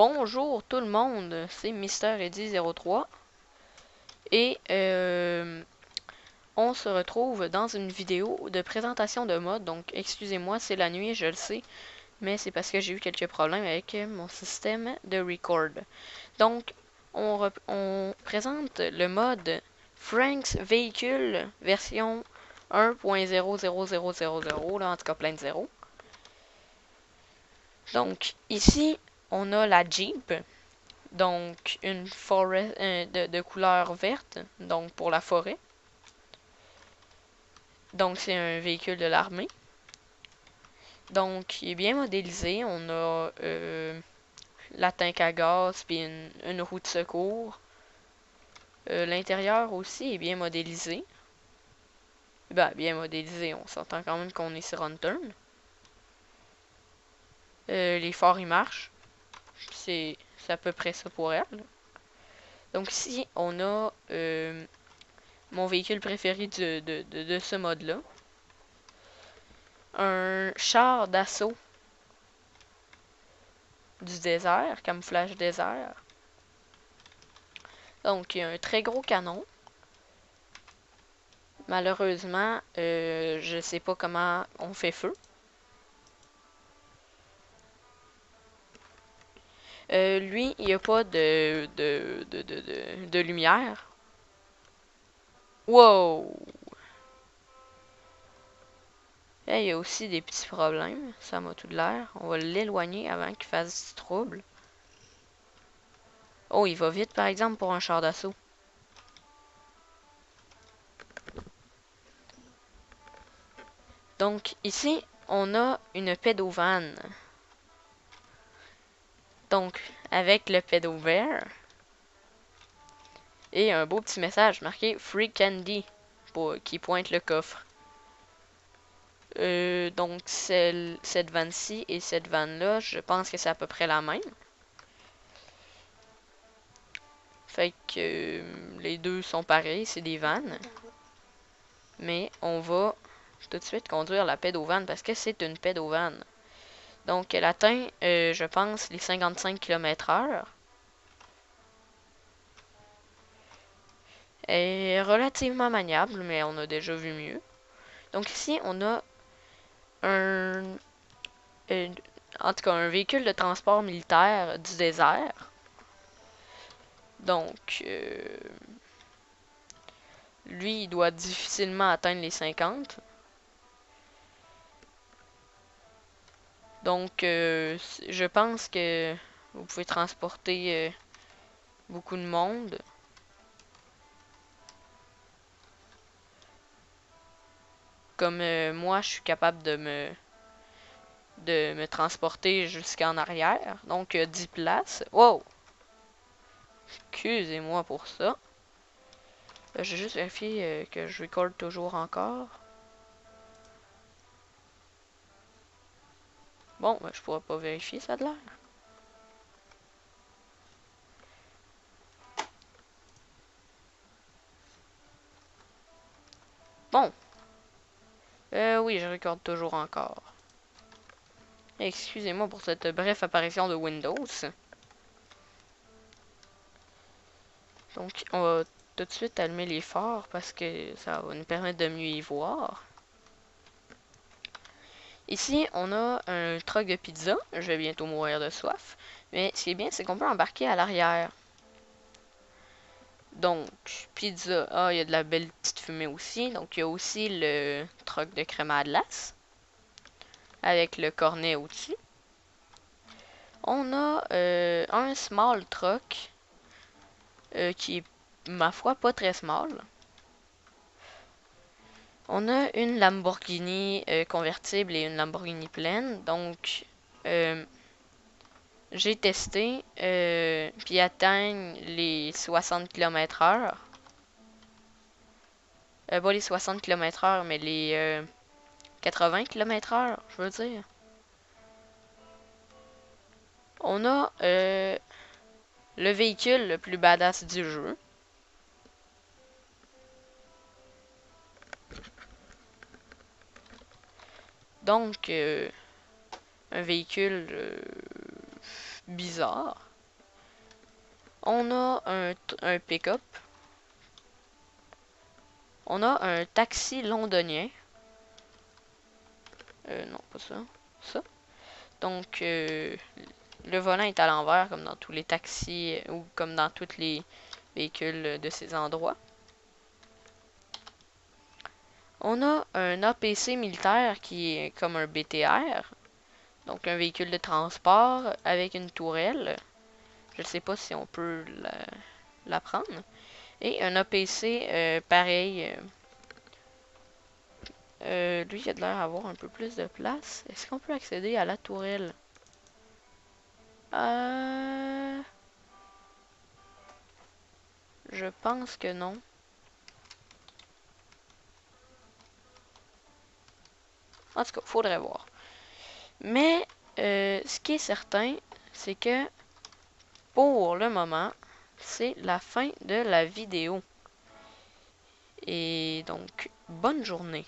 Bonjour tout le monde, c'est MrEddie03 et on se retrouve dans une vidéo de présentation de mode. Donc excusez-moi, c'est la nuit, je le sais, mais c'est parce que j'ai eu quelques problèmes avec mon système de record. Donc on présente le mode Frank's Vehicle version 1.00000, là en tout cas plein de zéros. Donc ici on a la Jeep. Donc, une forêt de couleur verte, donc pour la forêt. Donc, c'est un véhicule de l'armée. Donc, il est bien modélisé. On a la tank à gaz, puis une roue de secours. L'intérieur aussi est bien modélisé. Ben, bien modélisé, on s'entend quand même qu'on est sur un turn. Les phares, ils marchent. C'est à peu près ça pour elle. Donc, ici, on a mon véhicule préféré de ce mode-là. Un char d'assaut du désert, camouflage désert. Donc, il y a un très gros canon. Malheureusement, je sais pas comment on fait feu. Lui, il n'y a pas de lumière. Wow! Il y a aussi des petits problèmes. Ça m'a tout de l'air. On va l'éloigner avant qu'il fasse du trouble. Oh, il va vite, par exemple, pour un char d'assaut. Donc, ici, on a une pédovane. Donc, avec le pédover. Et un beau petit message marqué Free Candy qui pointe le coffre. Donc cette vanne-ci et cette vanne-là, je pense que c'est à peu près la même. Fait que les deux sont pareils, c'est des vannes. Mais on va tout de suite conduire la pédovane parce que c'est une pédovane. Donc elle atteint, je pense, les 55 km/h. Elle est relativement maniable, mais on a déjà vu mieux. Donc ici, on a un en tout cas un véhicule de transport militaire du désert. Donc, lui, il doit difficilement atteindre les 50. Donc, je pense que vous pouvez transporter beaucoup de monde. Comme moi, je suis capable de me transporter jusqu'en arrière. Donc, 10 places. Wow! Excusez-moi pour ça. J'ai juste vérifié que je record toujours encore. Bon, ben, je pourrais pas vérifier, ça de l'air. Bon. Oui, je recorde toujours encore. Excusez-moi pour cette brève apparition de Windows. Donc, on va tout de suite allumer les phares parce que ça va nous permettre de mieux y voir. Ici, on a un truck de pizza. Je vais bientôt mourir de soif. Mais ce qui est bien, c'est qu'on peut embarquer à l'arrière. Donc, pizza. Ah, il y a de la belle petite fumée aussi. Donc, il y a aussi le truck de crème à glace. Avec le cornet au-dessus. On a un small truck qui est, ma foi, pas très small. On a une Lamborghini convertible et une Lamborghini pleine. Donc, j'ai testé, puis atteint les 60 km/h. Pas les 60 km/h, mais les 80 km/h, je veux dire. On a le véhicule le plus badass du jeu. Donc, un véhicule bizarre. On a un pick-up. On a un taxi londonien. Non, pas ça. Ça. Donc, le volant est à l'envers, comme dans tous les taxis ou comme dans tous les véhicules de ces endroits. On a un APC militaire qui est comme un BTR, donc un véhicule de transport avec une tourelle. Je ne sais pas si on peut la prendre. Et un APC pareil. Lui, il a l'air d'avoir un peu plus de place. Est-ce qu'on peut accéder à la tourelle? Je pense que non. En tout cas, faudrait voir. Mais ce qui est certain, c'est que pour le moment, c'est la fin de la vidéo. Et donc, bonne journée.